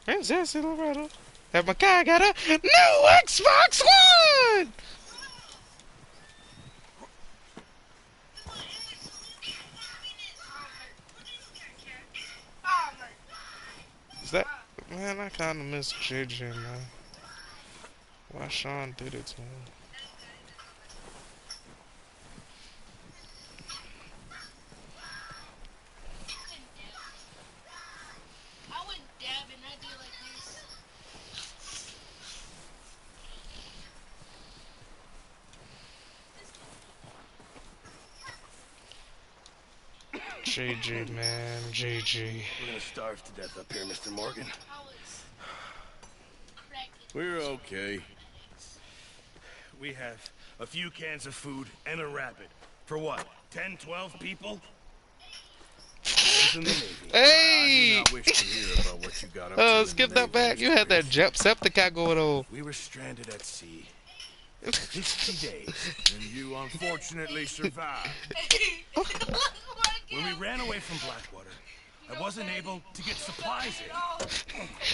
Is that Silverado? That my guy got a new Xbox One! Is that... Man, I kinda miss JJ, man. Why Sean did it to him? JJ, man, JJ. We're gonna starve to death up here, Mr. Morgan. We're okay. We have a few cans of food and a rabbit. For what? 10, 12 people? In the Navy. Hey! I do not wish to hear about what you got up to Skip in the that back. Navy, You had that Jacksepticeye going on. We were stranded at sea. 50 days. And you unfortunately survived. When we ran away from Blackwater, I wasn't able to get supplies in.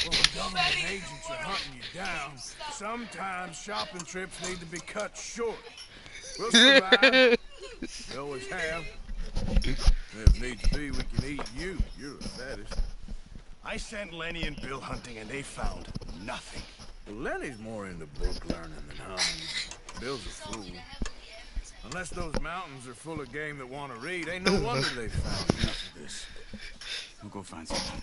When government agents are hunting you down, sometimes shopping trips need to be cut short. We'll survive. We always have. If needs be, we can eat you. You're the fattest. I sent Lenny and Bill hunting, and they found nothing. Well, Lenny's more into book learning than hunting. Bill's a fool. Unless those mountains are full of game that want to read, ain't no wonder they found enough of this. We'll go find something.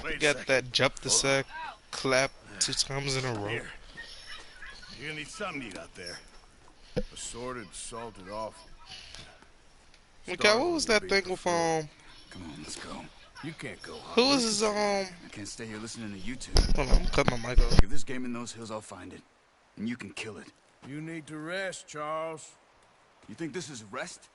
Wait a Got second. that jump the sack, clap 2 times in a row. Here. You're gonna need something to eat out there. Assorted, salted offal. Okay, what was that thing with Come on, let's go. You can't go who home. was his I can't stay here listening to you two. Hold on, I'm cutting my mic off. If there's game in those hills, I'll find it. And you can kill it. You need to rest, Charles. You think this is rest?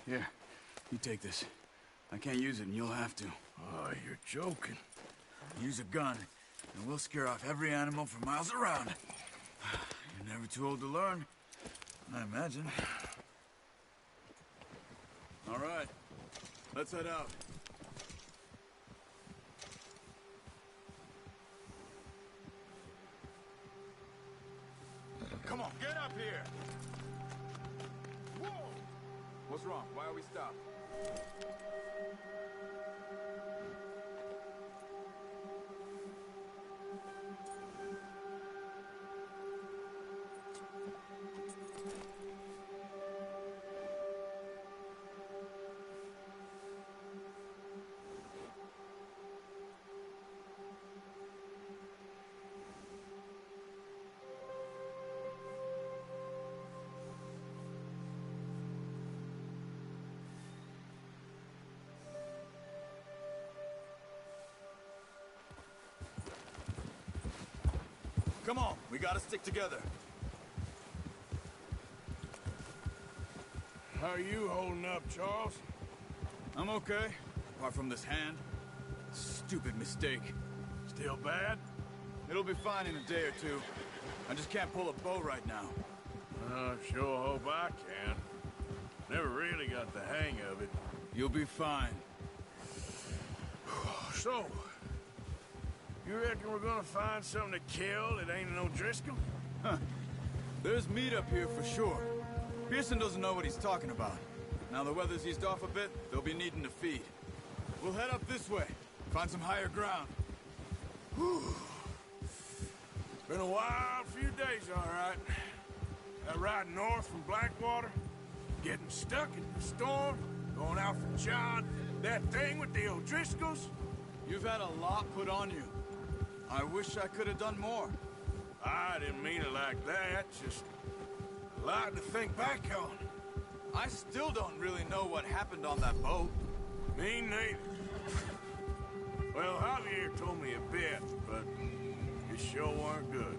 Here, you take this. I can't use it, and you'll have to. Oh, you're joking. Use a gun, and we'll scare off every animal for miles around. You're never too old to learn, I imagine. All right, let's head out. Come on, get up here. Whoa! What's wrong? Why are we stopped? Come on, we gotta stick together. How are you holding up, Charles? I'm okay, apart from this hand. Stupid mistake. Still bad? It'll be fine in a day or two. I just can't pull a bow right now. I sure hope I can. Never really got the hang of it. You'll be fine. So, you reckon we're gonna find something to kill that ain't no Driscoll? There's meat up here for sure. Pearson doesn't know what he's talking about. Now the weather's eased off a bit, they'll be needing to feed. We'll head up this way, find some higher ground. Been a wild few days, all right. That ride north from Blackwater, getting stuck in the storm, going out for John, that thing with the O'Driscolls. You've had a lot put on you. I wish I could have done more. I didn't mean it like that, just a lot to think back on. I still don't really know what happened on that boat. Me neither. Well, Javier told me a bit, but it sure weren't good.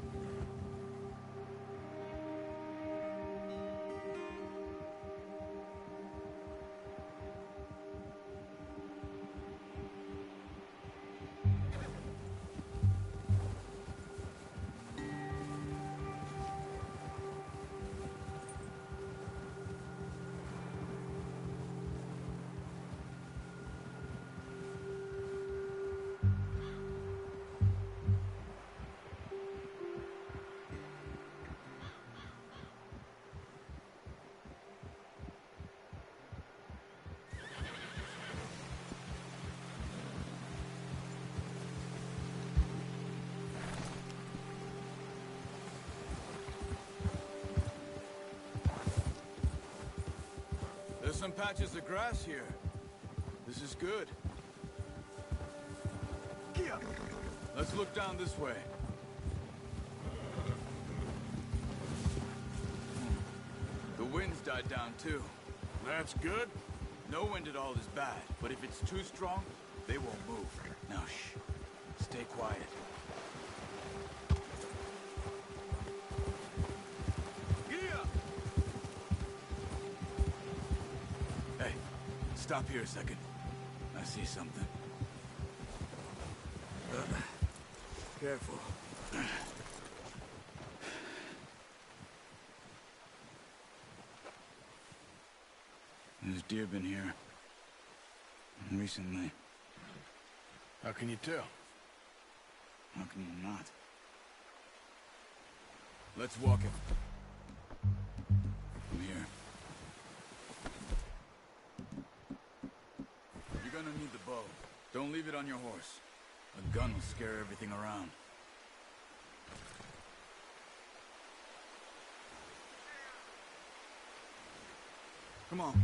some patches of grass here. This is good. Let's look down this way. The wind's died down too. That's good. No wind at all is bad, but if it's too strong, they won't move. Now shh. Stay quiet. Hey, stop here a second. I see something. Careful. There's deer been here. Recently. How can you tell? How can you not? Let's walk it. From here. You're gonna need the bow. Don't leave it on your horse. A gun will scare everything around. Come on.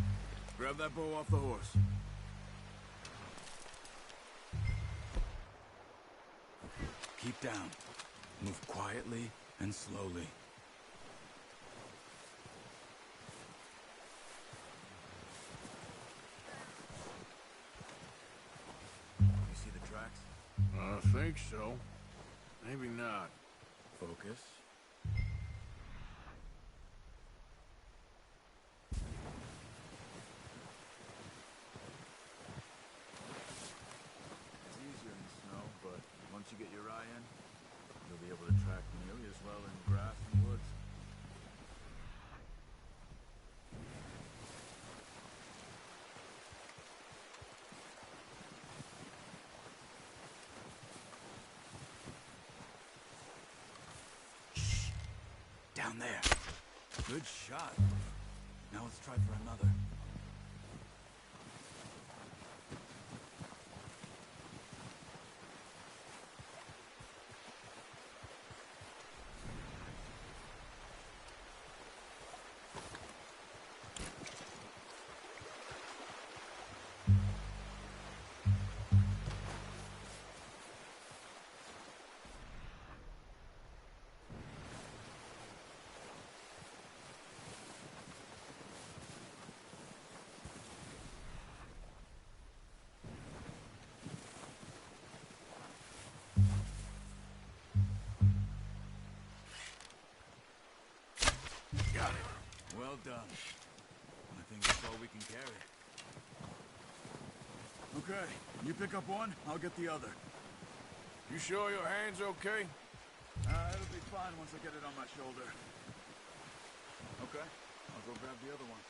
Grab that bow off the horse. Keep down. Move quietly and slowly. You see the tracks? I think so. Maybe not. Focus. It's easier in the snow, but once you get your eye in, you'll be able to track nearly as well in grass and woods. Shh! Down there. Good shot. Now let's try for another. Got it. Well done. I think that's all we can carry. Okay, you pick up one, I'll get the other. You sure your hand's okay? It'll be fine once I get it on my shoulder. Okay, I'll go grab the other one.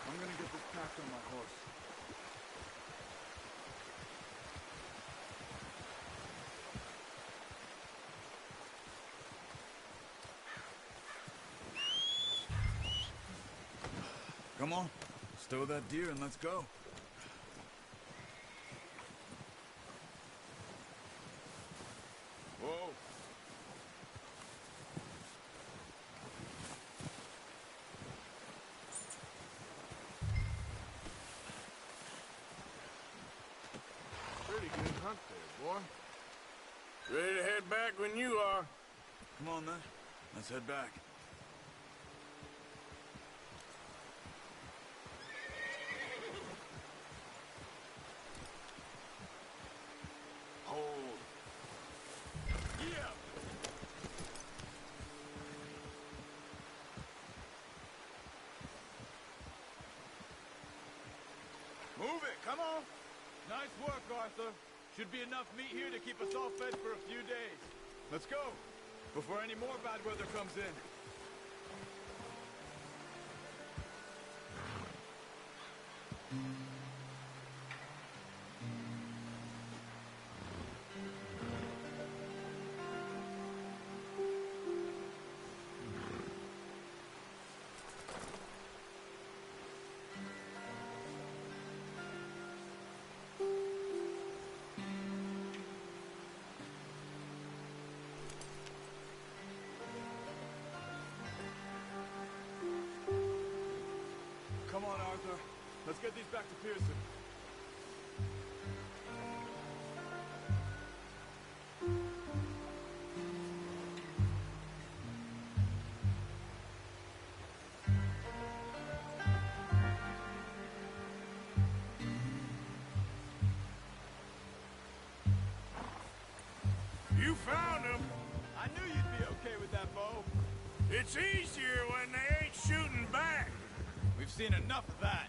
I'm gonna get this packed on my horse. Come on, stow that deer and let's go. Whoa. Pretty good hunt there, boy. Ready to head back when you are. Come on then, let's head back. Hold. Yeah. Move it, come on. Nice work, Arthur. Should be enough meat here to keep us all fed for a few days. Let's go, before any more bad weather comes in. Let's get these back to Pearson. You found them. I knew you'd be okay with that, Bo. It's easier when they ain't shooting back. We've seen enough of that.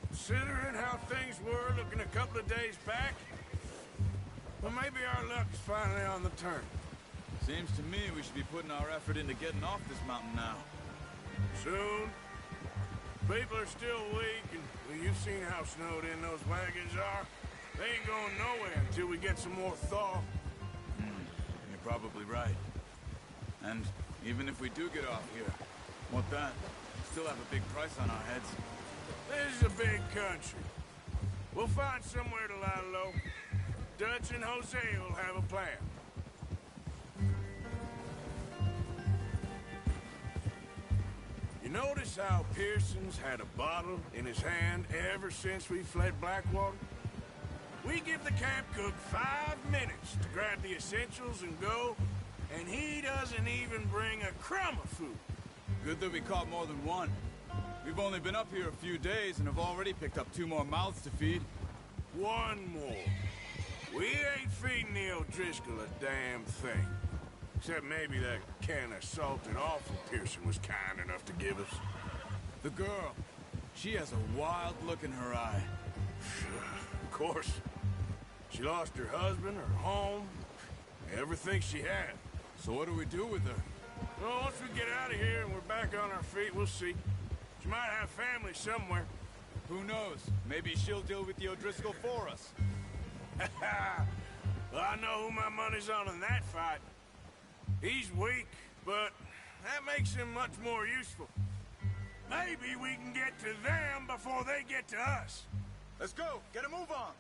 Considering how things were looking a couple of days back, well, maybe our luck's finally on the turn. Seems to me we should be putting our effort into getting off this mountain now. Soon. People are still weak, and well, you've seen how snowed in those wagons are. They ain't going nowhere until we get some more thaw. You're probably right. And even if we do get off here, what then? We still have a big price on our heads. This is a big country. We'll find somewhere to lie low. Dutch and Jose will have a plan. You notice how Pearson's had a bottle in his hand ever since we fled Blackwater? We give the camp cook 5 minutes to grab the essentials and go, and he doesn't even bring a crumb of food. Good that we caught more than one. We've only been up here a few days and have already picked up 2 more mouths to feed. 1 more. We ain't feeding the O'Driscoll a damn thing. Except maybe that can of salted offal Pearson was kind enough to give us. The girl, she has a wild look in her eye. Of course. She lost her husband, her home, everything she had. So what do we do with her? Well, once we get out of here and we're back on our feet, we'll see. She might have family somewhere. Who knows? Maybe she'll deal with the O'Driscoll for us. Well, I know who my money's on in that fight. He's weak, but that makes him much more useful. Maybe we can get to them before they get to us. Let's go! Get a move on!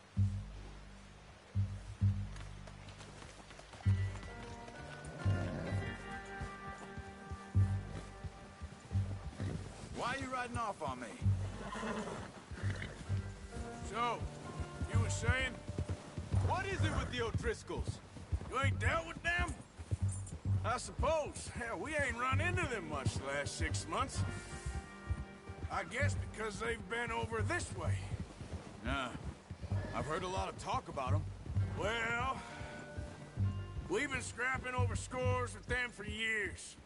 Why are you riding off on me? So, you were saying? What is it with the O'Driscolls? You ain't dealt with them? I suppose. Hell, we ain't run into them much the last 6 months. I guess because they've been over this way. Yeah. I've heard a lot of talk about them. Well, we've been scrapping over scores with them for years.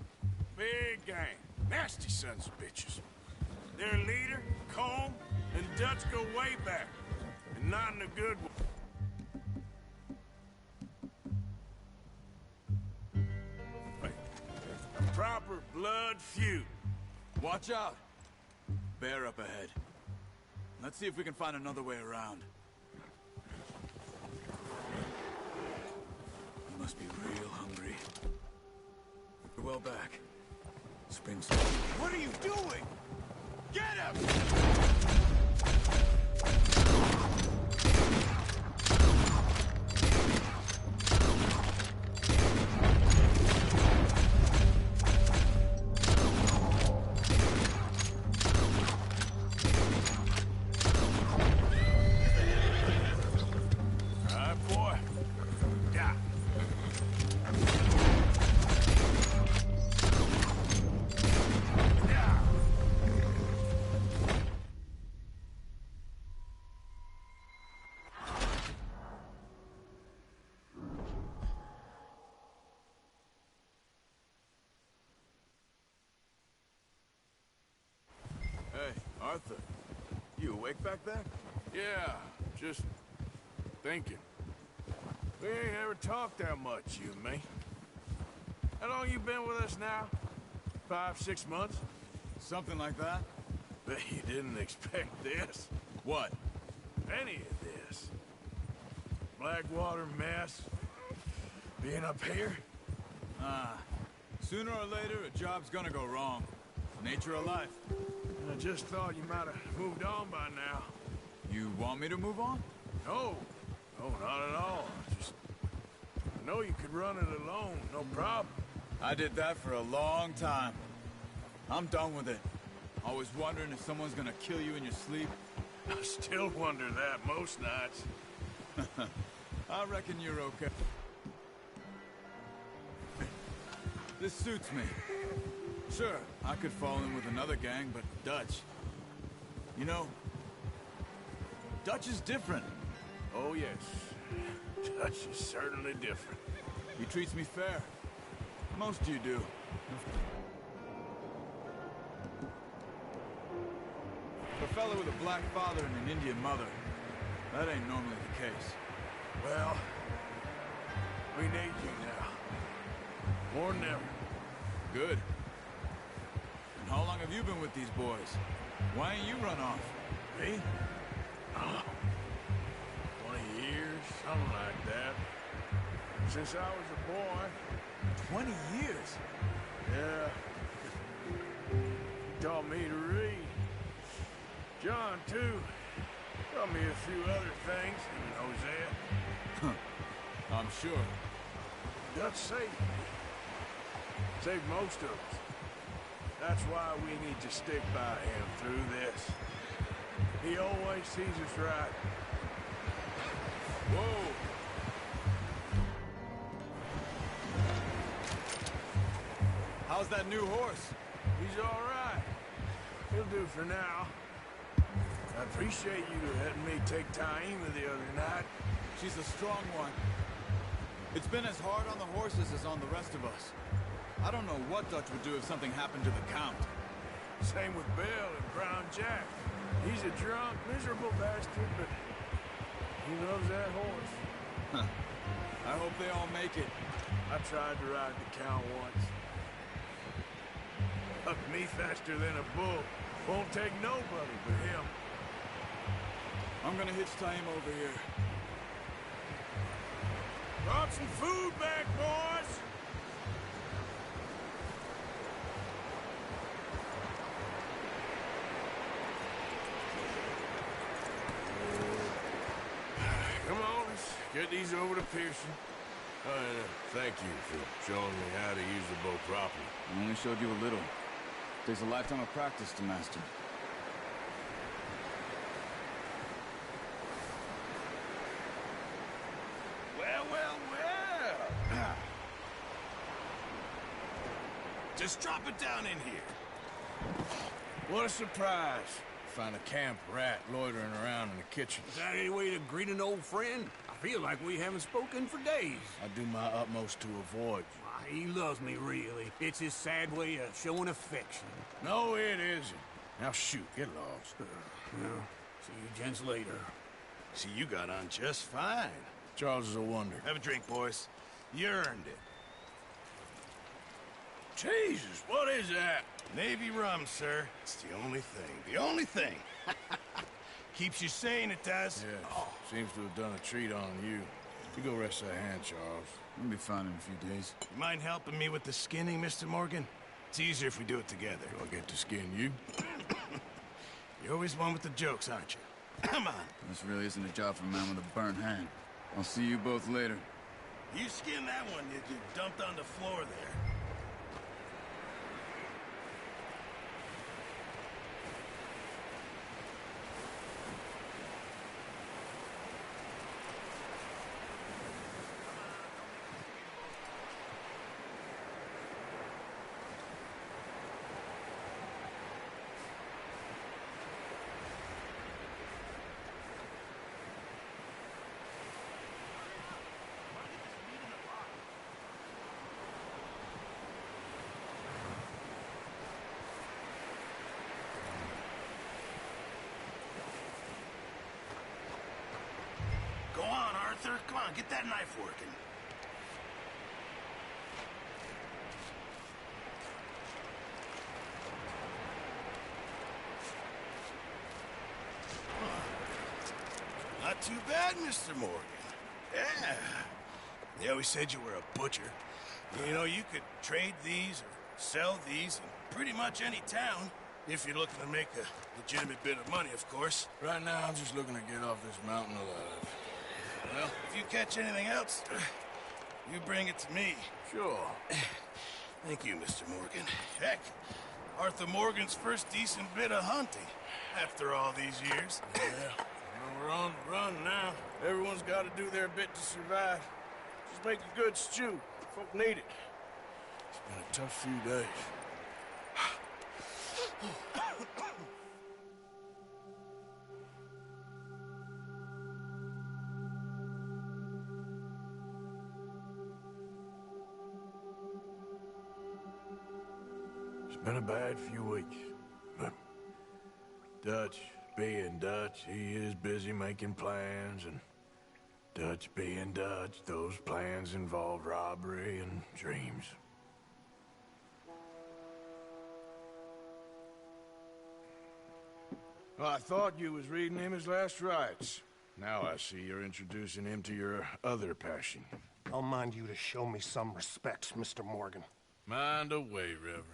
Big gang. Nasty sons of bitches. Their leader, Combe, and Dutch go way back. And not in a good way. A proper blood feud. Watch out. Bear up ahead. Let's see if we can find another way around. You must be real hungry. You're well back. Spring's... What are you doing? Get him! Arthur, you awake back there? Yeah, just thinking. We ain't ever talked that much, you and me. How long you been with us now? 5, 6 months? Something like that? Bet you didn't expect this. What? Any of this. Blackwater mess. Being up here. Sooner or later, a job's gonna go wrong. Nature of life. I just thought you might have moved on by now. You want me to move on? No. No, not at all. I know you could run it alone, no problem. I did that for a long time. I'm done with it. Always wondering if someone's gonna kill you in your sleep. I still wonder that most nights. I reckon you're okay. This suits me. Sure, I could fall in with another gang, but Dutch... You know, Dutch is different. Oh, yes. Dutch is certainly different. He treats me fair. Most of you do. A fella with a black father and an Indian mother. That ain't normally the case. Well, we need you now. More than ever. Good. And how long have you been with these boys? Why ain't you run off? Me? Oh, 20 years, something like that. Since I was a boy. 20 years? Yeah. Taught me to read. John, too. Taught me a few other things, and Hosea. I'm sure. Dutch saved me. Saved most of us. That's why we need to stick by him through this. He always sees us right. Whoa! How's that new horse? He's all right. He'll do for now. I appreciate you letting me take Taima the other night. She's a strong one. It's been as hard on the horses as on the rest of us. I don't know what Dutch would do if something happened to the Count. Same with Bill and Brown Jack. He's a drunk, miserable bastard, but he loves that horse. Huh. I hope they all make it. I tried to ride the Count once. Up me faster than a bull. Won't take nobody but him. I'm gonna hitch Taima over here. Brought some food back, boys! Come on, let's get these over to Pearson. Thank you for showing me how to use the boat properly. I only showed you a little. Takes a lifetime of practice to master. Well, well, well. Just drop it down in here. What a surprise. Find a camp rat loitering around in the kitchen. Is that any way to greet an old friend? I feel like we haven't spoken for days. I do my utmost to avoid you. Why, he loves me, really. It's his sad way of showing affection. No, it isn't. Now shoot, get lost. Well, see you gents later. See, you got on just fine. Charles is a wonder. Have a drink, boys. You earned it. Jesus, what is that? Navy rum, sir. It's the only thing. The only thing. Keeps you sane, it does. Yeah, seems to have done a treat on you. You go rest that hand, Charles. I'll be fine in a few days. You mind helping me with the skinning, Mr. Morgan? It's easier if we do it together. Do I get to skin you? You're always one with the jokes, aren't you? Come on. This really isn't a job for a man with a burnt hand. I'll see you both later. You skinned that one you dumped on the floor there. Go on, Arthur. Come on, get that knife working. Not too bad, Mr. Morgan. Yeah. They always said you were a butcher. You know, you could trade these or sell these in pretty much any town. If you're looking to make a legitimate bit of money, of course. Right now, I'm just looking to get off this mountain alive. Well, if you catch anything else, you bring it to me. Sure. Thank you, Mr. Morgan. Heck, Arthur Morgan's first decent bit of hunting after all these years. Yeah, well, we're on the run now. Everyone's got to do their bit to survive. Just make a good stew. Folk need it. It's been a tough few days. It's been a bad few weeks, but Dutch being Dutch, he is busy making plans, and Dutch being Dutch, those plans involve robbery and dreams. Well, I thought you was reading him his last rites. Now I see you're introducing him to your other passion. I'll mind you to show me some respect, Mr. Morgan. Mind away, Reverend.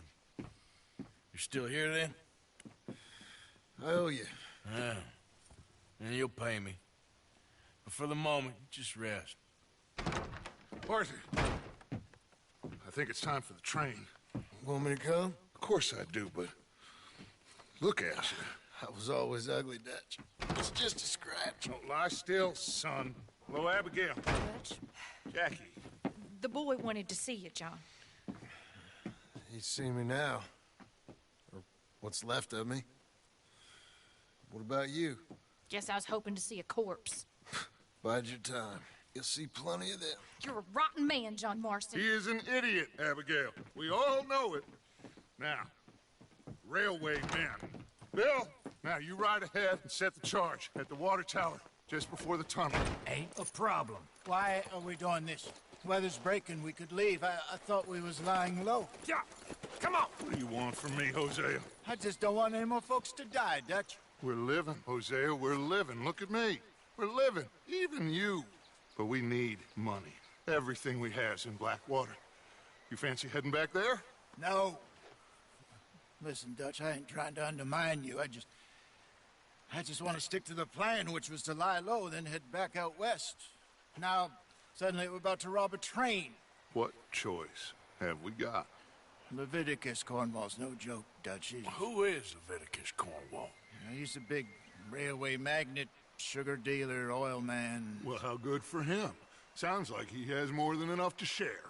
You still here, then? I owe you. Yeah. And you'll pay me. But for the moment, just rest. Arthur, I think it's time for the train. Want me to come? Of course I do, but look at you. I was always ugly, Dutch. It's just a scratch. Don't lie still, son. Hello, Abigail. Dutch, Jackie. the boy wanted to see you, John. He's seen me now. Or what's left of me. What about you? Guess I was hoping to see a corpse. Bide your time. You'll see plenty of them. You're a rotten man, John Marston. He is an idiot, Abigail. We all know it. Now, railway men. Bill, now you ride ahead and set the charge at the water tower just before the tunnel. Ain't a problem. Why are we doing this? Weather's breaking. We could leave. I thought we was lying low. Yeah, come on. What do you want from me, Hosea? I just don't want any more folks to die, Dutch. We're living, Hosea. We're living. Look at me. We're living. Even you. But we need money. Everything we has in Blackwater. You fancy heading back there? No. Listen, Dutch, I ain't trying to undermine you. I just want to stick to the plan, which was to lie low, then head back out west. Now, suddenly we're about to rob a train. What choice have we got? Leviticus Cornwall's no joke, Dutch. Who is Leviticus Cornwall? He's a big railway magnate, sugar dealer, oil man. Well, how good for him. Sounds like he has more than enough to share.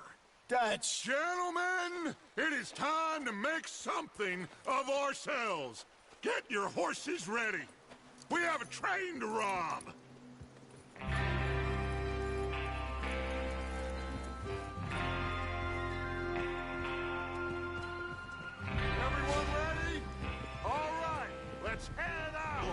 Dutch! Gentlemen, it is time to make something of ourselves. Get your horses ready. We have a train to rob. Everyone ready? All right, let's head out.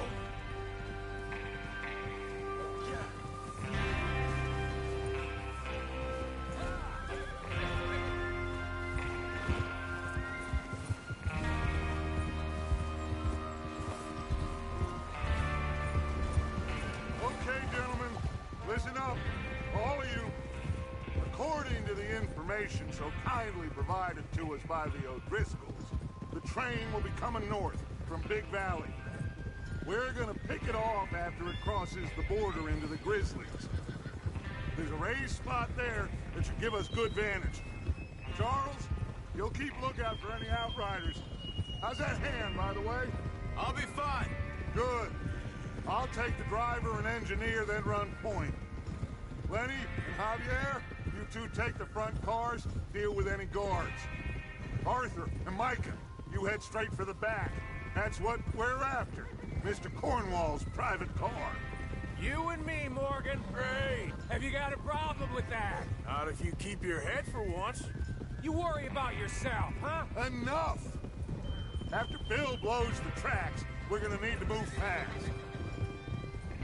Okay, gentlemen, listen up, all of you. According to the information so kindly provided to us by the O'Driscolls, the train will be coming north from Big Valley. We're gonna pick it off after it crosses the border into the Grizzlies. There's a raised spot there that should give us good vantage. Charles, you'll keep lookout for any outriders. How's that hand, by the way? I'll be fine. Good. I'll take the driver and engineer, then run point. Lenny and Javier, you two take the front cars, deal with any guards. Arthur and Micah, you head straight for the back. That's what we're after. Mr. Cornwall's private car. You and me, Morgan. Hey, have you got a problem with that? Not if you keep your head for once. You worry about yourself, huh? Enough! After Bill blows the tracks, we're gonna need to move fast.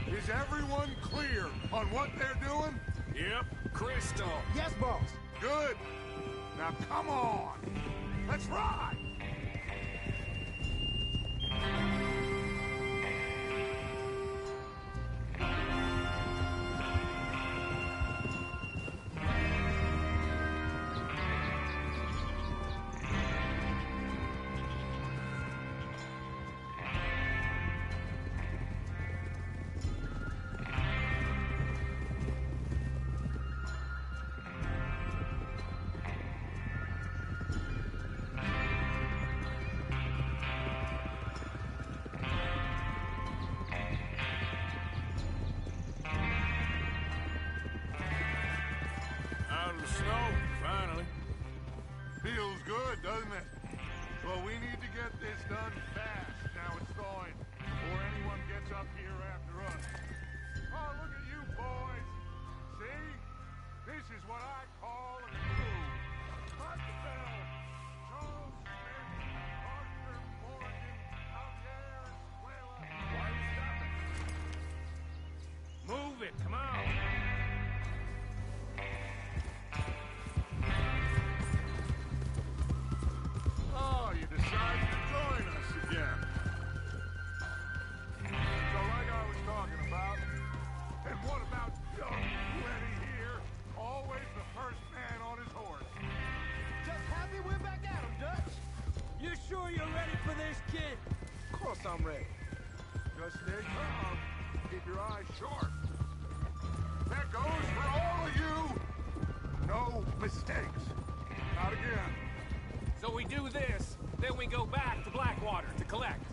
Is everyone clear on what they're doing? Yep. Crystal. Yes, boss. Good. Now come on. Let's ride. doesn't it? Well, we need to get this done fast. Now it's thawing before anyone gets up here after us. Oh, look at you boys. See? This is what I call a crew. Mark the bell. Charles Smith, Arthur Morgan, Javier Escuela. Why are you stopping? Move it, come on. Oh, you decided to join us again. So like I was talking about, and what about young Lenny here? Always the first man on his horse. Just happy we're back at him, Dutch. You sure you're ready for this, kid? Of course I'm ready. Just stay calm. Keep your eyes sharp. That goes for all of you. No mistakes. Not again. So we do this, then we go back to Blackwater to collect.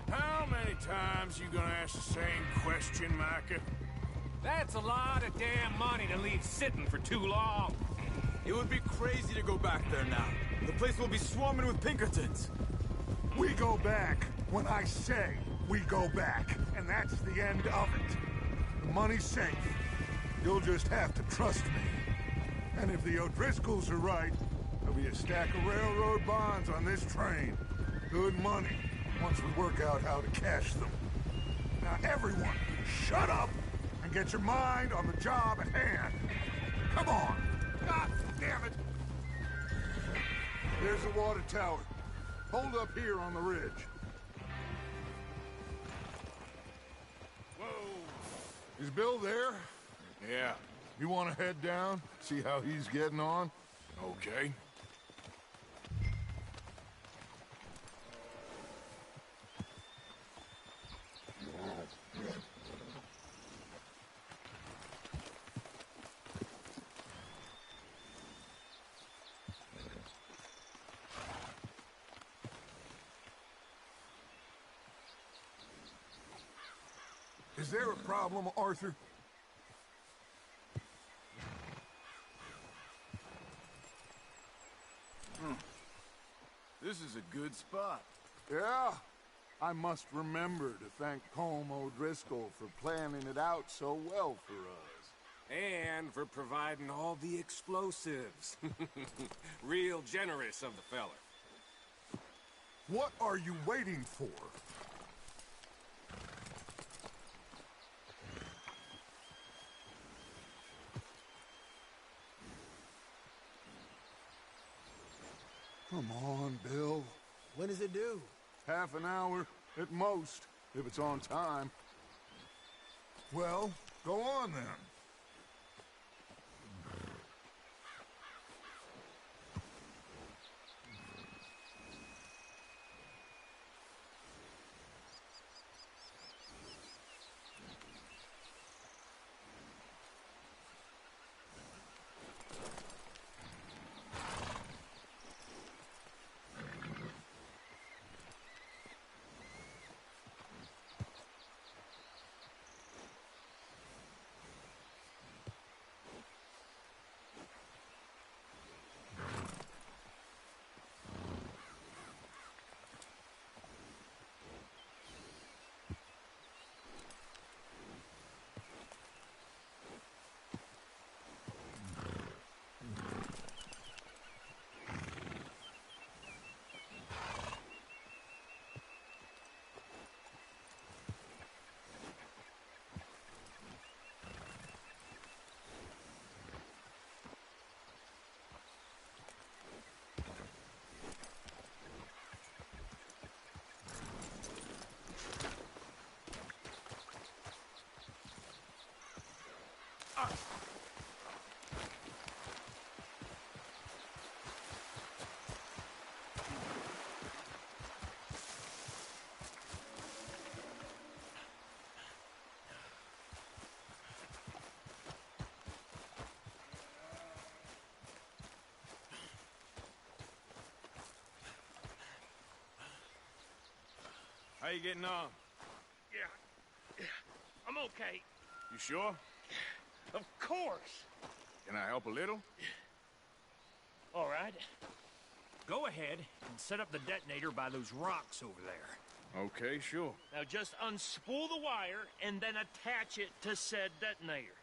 How many times you gonna ask the same question, Micah? That's a lot of damn money to leave sitting for too long. It would be crazy to go back there now. The place will be swarming with Pinkertons. We go back when I say we go back, and that's the end of it. The money's safe. You'll just have to trust me. And if the O'Driscolls are right, there'll be a stack of railroad bonds on this train. Good money, once we work out how to cash them. Now everyone, shut up and get your mind on the job at hand. Come on. God damn it. There's the water tower. Hold up here on the ridge. Whoa. Is Bill there? Yeah. You want to head down, see how he's getting on? Okay. Is there a problem, Arthur? This is a good spot. Yeah. I must remember to thank Colm O'Driscoll for planning it out so well for us. And for providing all the explosives. Real generous of the fella. What are you waiting for? Come on, Bill. When does it due? Half an hour, at most, if it's on time. Well, go on then. How you getting on? Yeah, I'm okay. You sure? Of course. Can I help a little? All right. Go ahead and set up the detonator by those rocks over there. Okay, sure. Now just unspool the wire and then attach it to said detonator.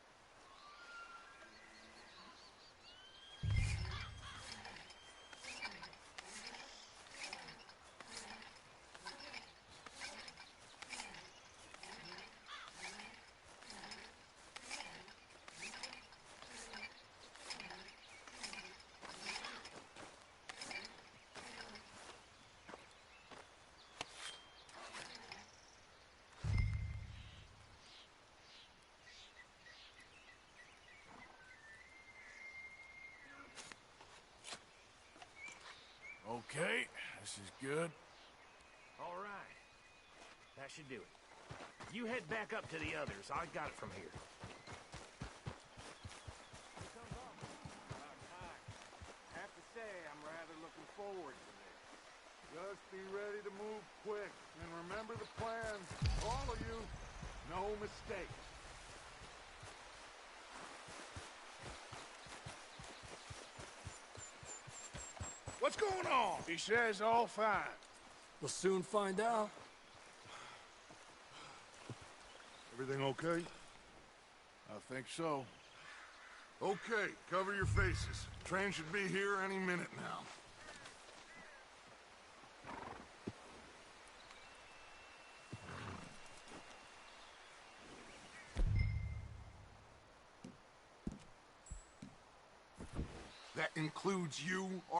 Okay, this is good. All right. That should do it. You head back up to the others. I got it from here. I have to say, I'm rather looking forward to this. Just be ready to move quick. And remember the plan. All of you. No mistakes. What's going on? He says all fine. We'll soon find out. Everything okay? I think so. Okay, cover your faces. Train should be here any minute now. That includes you or...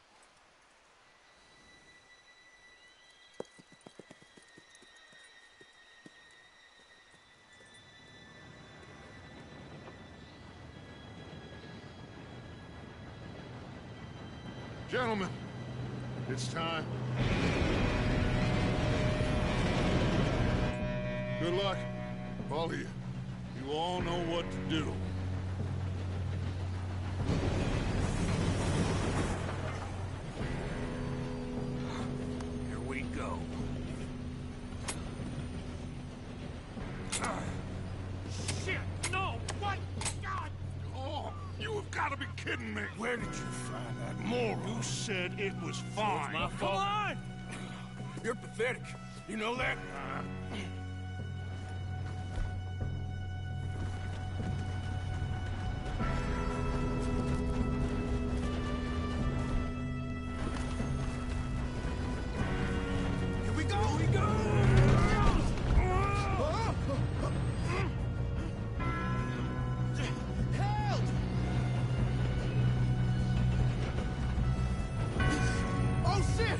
Gentlemen, it's time. Good luck, all of you. You all know what to do. Here we go. Shit! No! What? God! Oh, you have got to be kidding me. Where did you find that moron? You said it was fine. My fault. Come on! You're pathetic. You know that? Here we go! Here we go! Help! Oh, shit!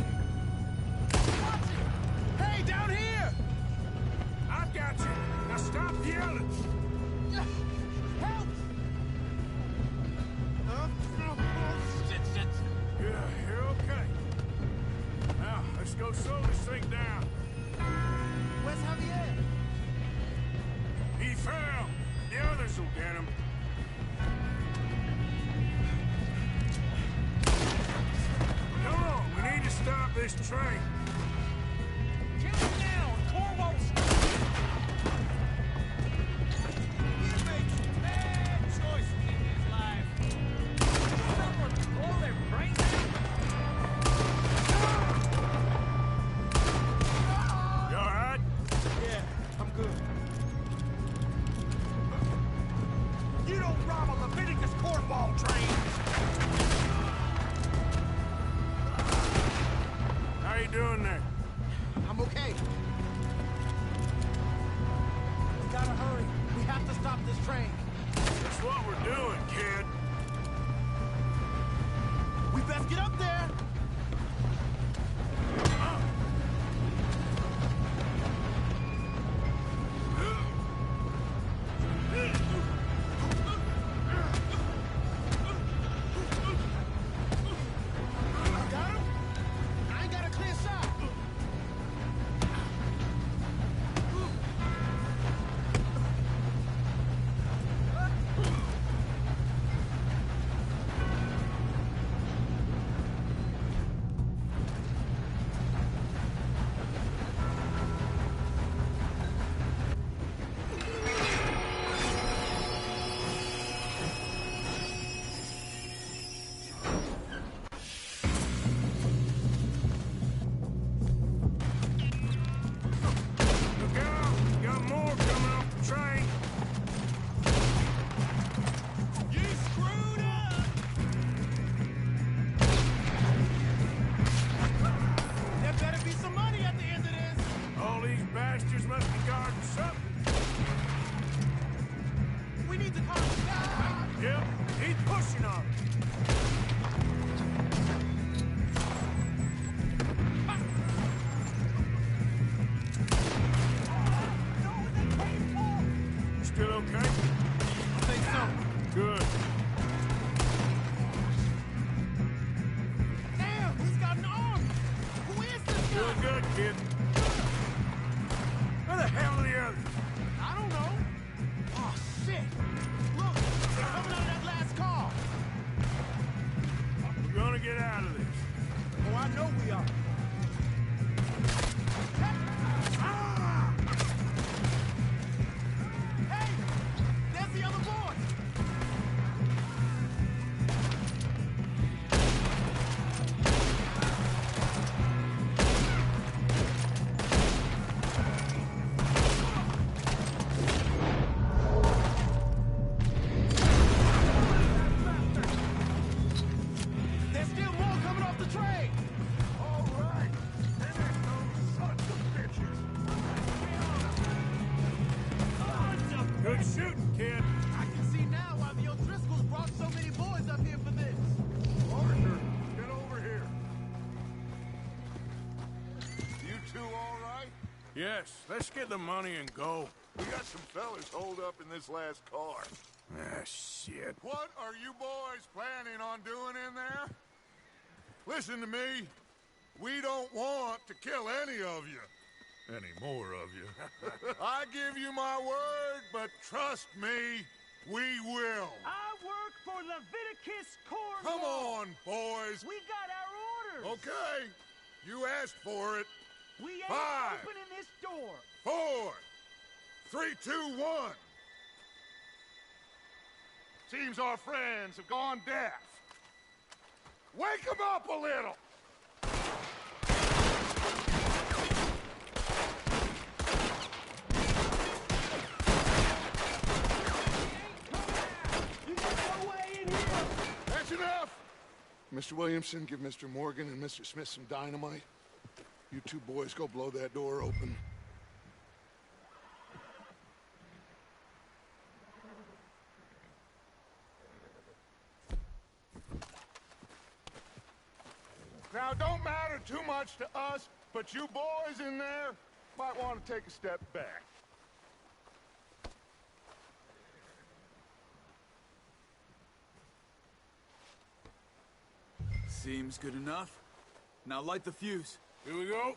Watch it! Hey, down here! I've got you. Now stop yelling. Help! Shit. Yeah, you're okay. Now, let's go slow this thing down. Where's Javier? He fell. The others will get him. Come on, we need to stop this train. Kill him now! Corvo's! He makes bad choices in his life. Someone blow their brains You all right? Yeah, I'm good. You don't rob a Leviticus cornball train! How you doing there? I'm okay. We gotta hurry. We have to stop this train. That's what we're doing, kid. We best get up there. Got him? I ain't got a clear shot. bastards must be guarding something. We need to calm him down. Yep, he's pushing on it. You still okay? I think so. Good. Damn, he's got an arm. Who is this guy? Doing good, kid. Where the hell are the others? I don't know. Oh, shit. Look, they're coming out of that last car. We're gonna get out of this. Oh, I know we are. Ah! Hey, there's the other boy. There's still more coming off the train. All right. Finish those sons of bitches. Good shooting, kid. I can see now why the O'Driscolls brought so many boys up here for this. Arthur, get over here. You two all right? Yes, let's get the money and go. We got some fellas holed up in this last car. Ah, shit. What are you boys planning on doing in there? Listen to me. We don't want to kill any of you. Any more of you. I give you my word, but trust me, we will. I work for Leviticus Court. Come on, boys. We got our orders. Okay. You asked for it. We ain't 5, opening this door. 4, 3, 2, 1. Seems our friends have gone deaf. Wake them up a little. You got no way in here. That's enough. Mr. Williamson, give Mr. Morgan and Mr. Smith some dynamite. You two boys go blow that door open. Now, don't matter too much to us, but you boys in there might want to take a step back. Seems good enough. Now light the fuse. Here we go.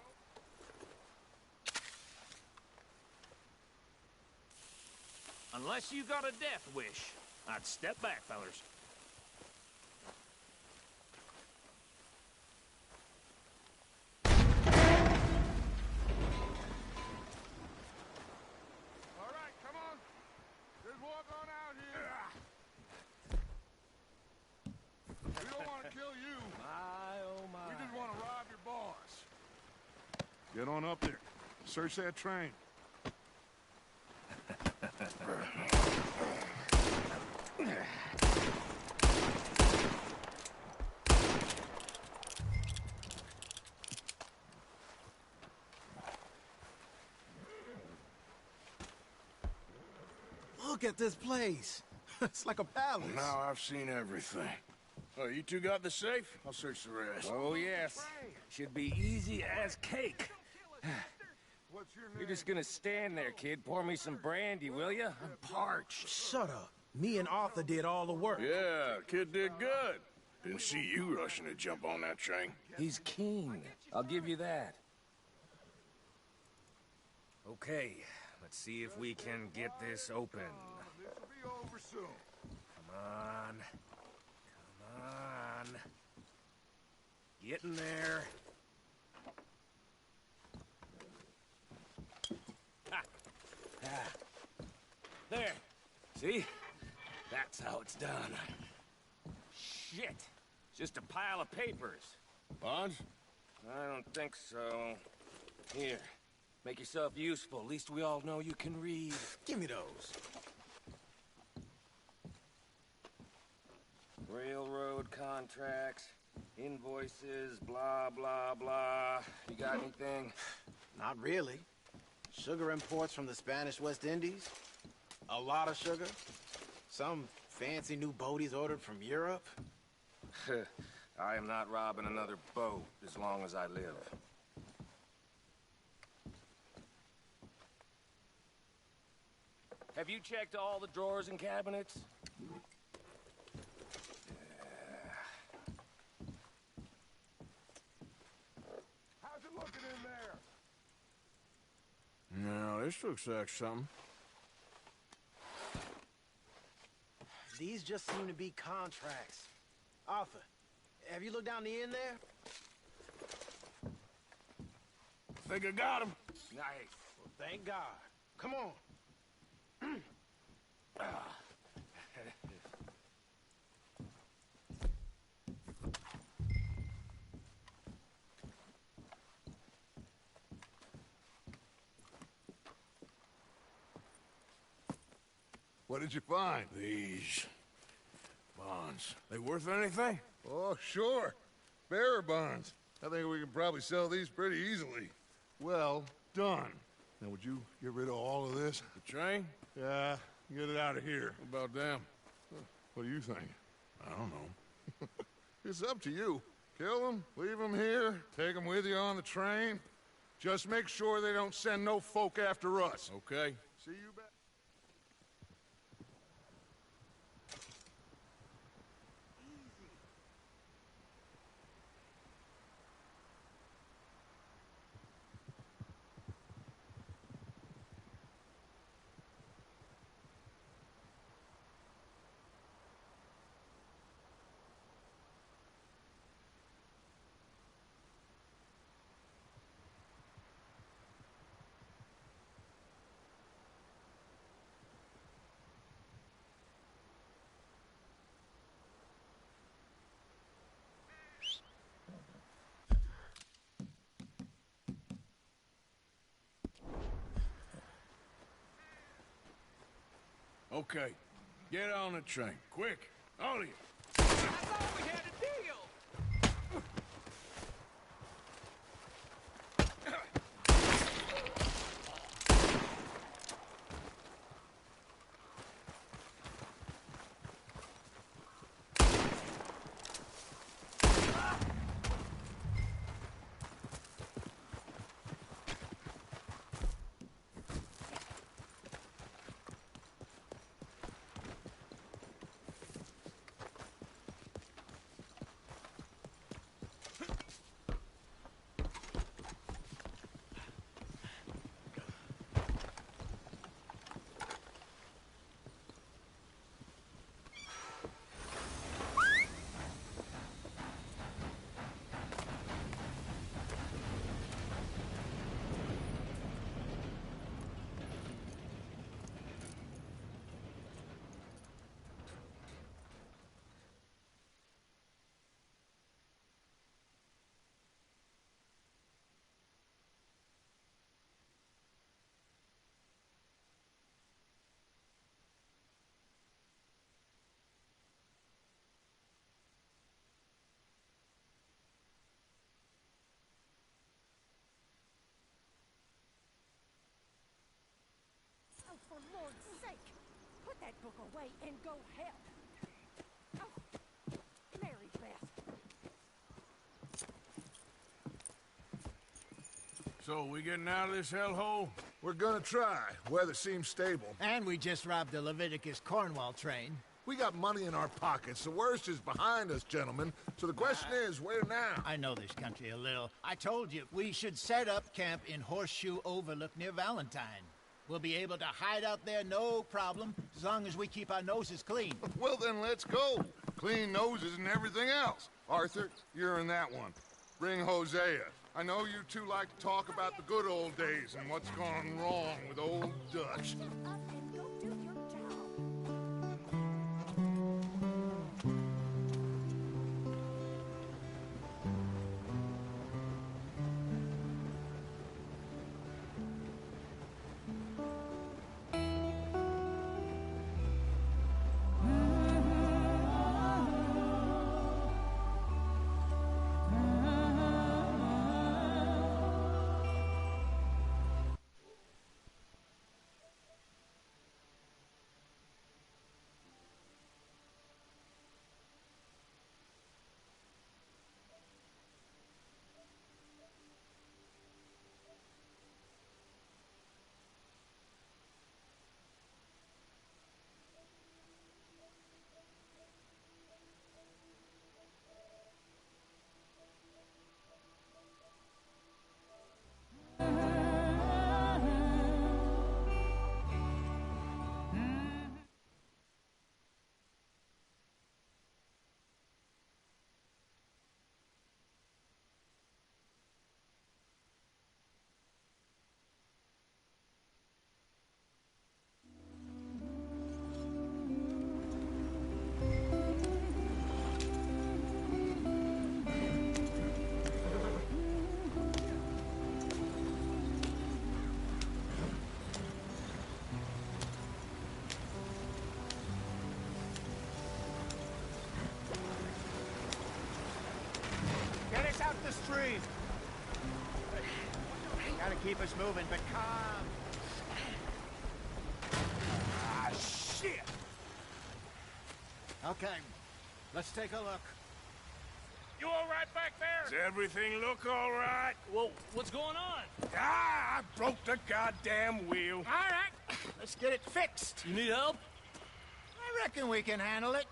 Unless you got a death wish, I'd step back, fellers. All right, come on. Just walk on out here. We don't want to kill you. My, oh my. We just want to rob your boss. Get on up there. Search that train. Look at this place. It's like a palace. Now I've seen everything. Oh, you two got the safe? I'll search the rest. Oh, yes. Should be easy as cake. What's your name? You're just gonna stand there, kid. Pour me some brandy, will you? I'm parched. Shut up. Me and Arthur did all the work. Yeah, kid did good. Didn't see you rushing to jump on that train. He's keen. I'll give you that. Okay, let's see if we can get this open. This will be over soon. Come on. Come on. Get in there. Ha. Ah. There. See? That's how it's done. Shit. Just a pile of papers. Bonds? I don't think so. Here. Make yourself useful. At least we all know you can read. Give me those. Railroad contracts, invoices, blah, blah, blah. You got anything? Not really. Sugar imports from the Spanish West Indies? A lot of sugar? Some fancy new boat he's ordered from Europe? I am not robbing another boat as long as I live. Have you checked all the drawers and cabinets? How's it looking in there? No, this looks like something. These just seem to be contracts. Arthur, have you looked down the end there? Think I got him. Nice. Well, thank God. Come on. What did you find? These bonds. They worth anything? Oh, sure. Bearer bonds. I think we can probably sell these pretty easily. Well done. Now, would you get rid of all of this? The train? Yeah, get it out of here. What about them? What do you think? I don't know. It's up to you. Kill them, leave them here, take them with you on the train. Just make sure they don't send no folk after us. Okay. See you back. Okay. Get on the train. Quick. All of you. I thought we had a deal! Oh, for Lord's sake! Put that book away and go help! Oh, Mary Beth! So, we getting out of this hellhole? We're gonna try. Weather seems stable. And we just robbed the Leviticus Cornwall train. We got money in our pockets. The worst is behind us, gentlemen. So the question is, where now? I know this country a little. I told you, we should set up camp in Horseshoe Overlook near Valentine. We'll be able to hide out there no problem, as long as we keep our noses clean. Well, then let's go. Clean noses and everything else. Arthur, you're in that one. Bring Hosea. I know you two like to talk about the good old days and what's gone wrong with old Dutch. Up and go do your job! keep us moving, but calm. Ah, shit! Okay, let's take a look. You all right back there? Does everything look all right? Well, what's going on? Ah, I broke the goddamn wheel. All right, let's get it fixed. You need help? I reckon we can handle it.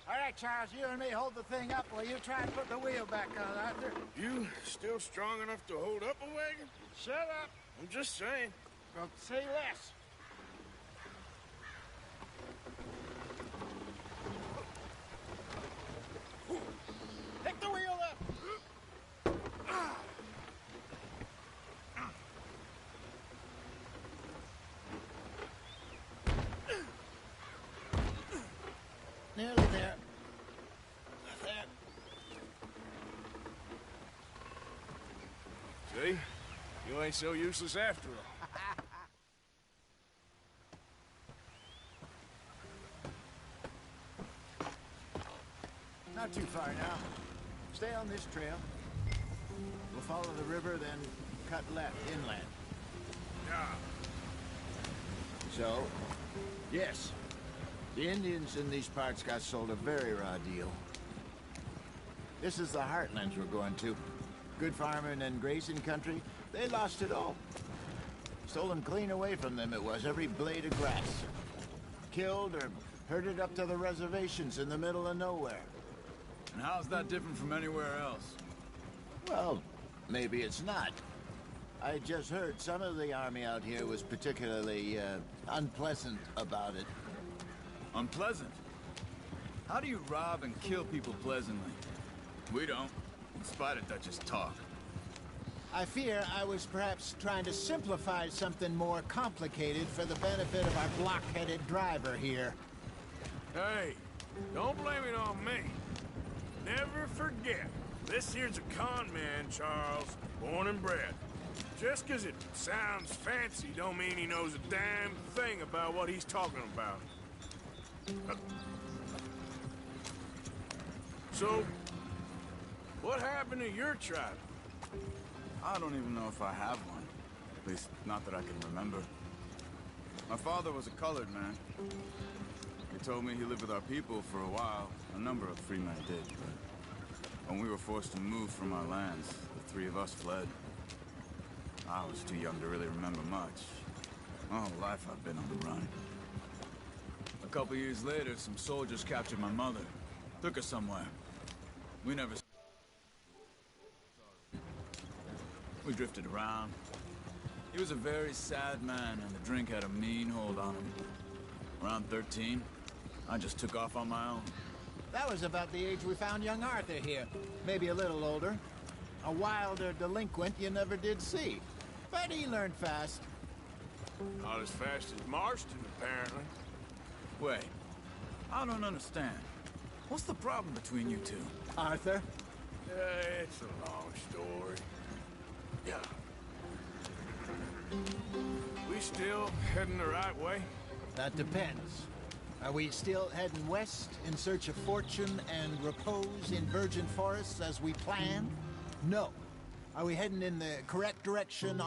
All right, Charles, you and me hold the thing up while you try and put the wheel back on, Arthur. You still strong enough to hold up a wagon? Shut up. I'm just saying. Don't say less. Pick the wheel up. Nearly there. There. See? You ain't so useless after all. Not too far now. Stay on this trail. We'll follow the river, then cut left inland. Yeah. So, yes, the Indians in these parts got sold a very raw deal. This is the heartlands we're going to. Good farming and grazing country, they lost it all. Stolen clean away from them it was, every blade of grass. Killed or herded up to the reservations in the middle of nowhere. And how's that different from anywhere else? Well, maybe it's not. I just heard some of the army out here was particularly, unpleasant about it. Unpleasant? How do you rob and kill people pleasantly? We don't, in spite of Dutch's talk. I fear I was perhaps trying to simplify something more complicated for the benefit of our block-headed driver here. Hey, don't blame it on me. Never forget, this here's a con man, Charles, born and bred. Just 'cause it sounds fancy don't mean he knows a damn thing about what he's talking about. So, what happened to your tribe? I don't even know if I have one. At least, not that I can remember. My father was a colored man. He told me he lived with our people for a while. A number of free men did, but when we were forced to move from our lands, the three of us fled. I was too young to really remember much. My whole life I've been on the run. A couple years later, some soldiers captured my mother. Took her somewhere. We never... We drifted around. He was a very sad man, and the drink had a mean hold on him. Around 13, I just took off on my own. That was about the age we found young Arthur here. Maybe a little older. A wilder delinquent you never did see. But he learned fast. Not as fast as Marston, apparently. Wait, I don't understand. What's the problem between you two? Arthur? It's a long story. Yeah. We still heading the right way? That depends. Are we still heading west in search of fortune and repose in virgin forests as we planned? No. Are we heading in the correct direction?